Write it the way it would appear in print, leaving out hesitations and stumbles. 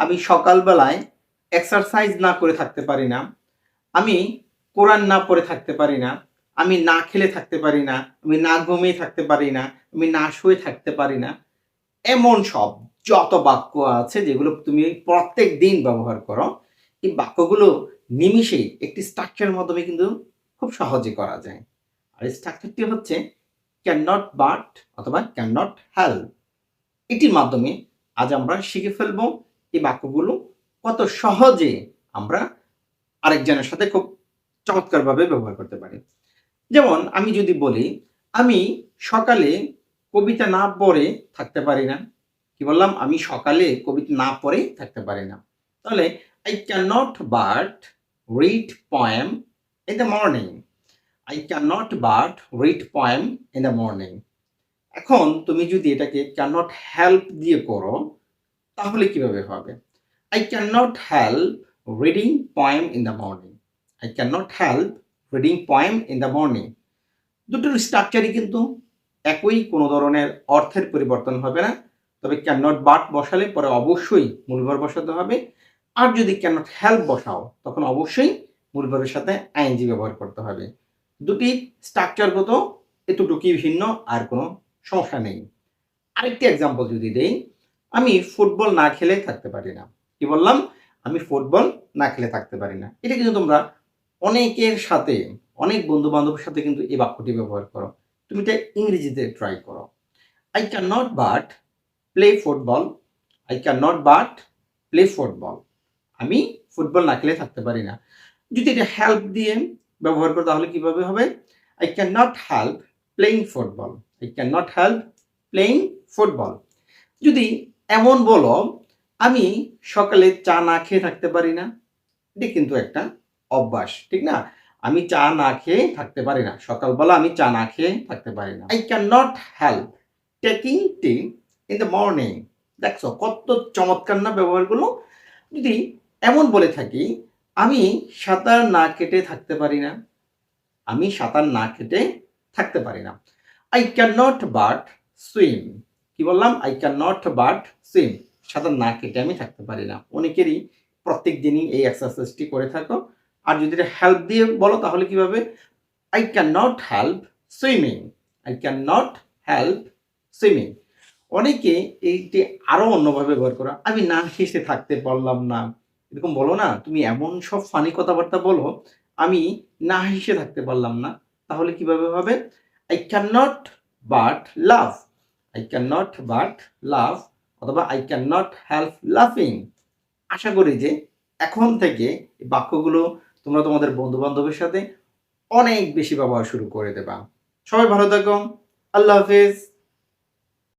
আমি সকালবেলায় এক্সারসাইজ না করে থাকতে পারি না। আমি কোরআন না পড়ে থাকতে পারি না। আমি না খেলে থাকতে পারি না। আমি না ঘুমিয়ে থাকতে পারি না। আমি না শুয়ে থাকতে পারি না। এমন সব যত বাক্য আছে যেগুলো তুমি প্রত্যেকদিন ব্যবহার করো, এই বাক্যগুলো নিমিষেই একটি স্ট্রাকচারের মাধ্যমে কিন্তু খুব সহজে করা যায়। আর এই স্ট্রাকচারটি হচ্ছে ক্যান নট বাট অথবা ক্যান নট হেল্প। এটির মাধ্যমে আজ আমরা শিখে ফেলব এই বাক্যগুলো কত সহজে আমরা আরেকজনের সাথে খুব চমৎকারভাবে ব্যবহার করতে পারি। যেমন আমি যদি বলি, আমি সকালে কবিতা না পড়ে থাকতে পারি না। কি বললাম? আমি সকালে কবিতা না পড়ে থাকতে পারি না। তাহলে I cannot but read poem in the morning. I cannot but read poem in the morning. এখন তুমি যদি এটাকে cannot help দিয়ে করো, তাহলে কিভাবে হবে? I cannot help reading poem in the morning. I cannot help reading poem in the morning. দুটোর স্ট্রাকচারই কিন্তু একই, কোনো ধরনের অর্থের পরিবর্তন হবে না। তবে ক্যান নট বাট বসালে পরে অবশ্যই মূলভার বসাতে হবে। আর যদি ক্যান নট হেল্প বসাও তখন অবশ্যই মূলভারের সাথে আইএনজি ব্যবহার করতে হবে। দুটি স্ট্রাকচারগত এতটুকুই ভিন্ন, আর কোনো সমস্যা নেই। আরেকটি এক্সাম্পল যদি দেই, আমি ফুটবল না খেলে থাকতে পারি না। কি বললাম? আমি ফুটবল না খেলে থাকতে পারি না। এটা কিন্তু তোমরা অনেকের সাথে, অনেক বন্ধু-বান্ধবের সাথে কিন্তু এই বাক্যটি ব্যবহার করো। তুমি এটা ইংরেজিতে ট্রাই করো। I cannot but play football. I cannot but play football. আমি ফুটবল না খেলে থাকতে পারি না। যদি এটা হেল্প দিয়ে ব্যবহার করো তাহলে কিভাবে হবে? I cannot help playing football. I cannot help playing football. যদি এমন বলো, আমি সকালে চা না খেয়ে থাকতে পারি না। এটা কিন্তু একটা অভ্যাস, ঠিক না? আমি চা না খেয়ে থাকতে পারি না। সকালবেলা আমি চা না খেয়ে থাকতে পারি না। I cannot help taking tea in the morning. দেখছো কত চমৎকার না ব্যবহারগুলো? যদি এমন বলে থাকি, আমি সাঁতার না কেটে থাকতে পারি না। আমি সাঁতার না কেটে থাকতে পারি না। I cannot but swim. কি বললাম? I cannot but swim. সাঁতার না কেটে আমি থাকতে পারি না। অনেকেরই প্রত্যেক দিনই এই এক্সারসাইজটি করে থাকো। আর যদি এটা হেল্প দিয়ে বলো তাহলে কিভাবে? I cannot help swimming. I cannot help swimming. অনেকে এইটি আরো অন্যভাবে ব্যবহার করো। আমি না হেসে থাকতে পারলাম না। এরকম বলো না? তুমি এমন সব ফানি কথাবার্তা বলো, আমি না হেসে থাকতে পারলাম না। তাহলে কিভাবে হবে? I cannot but laugh. I cannot but laugh অথবা I cannot help laughing. আশা করি যে এখন থেকে এই বাক্যগুলো তোমরা তোমাদের বন্ধু-বান্ধবের সাথে অনেক বেশি ব্যবহার শুরু করে দেবা। সবাই ভালো থাকো। আল্লাহ হাফেজ।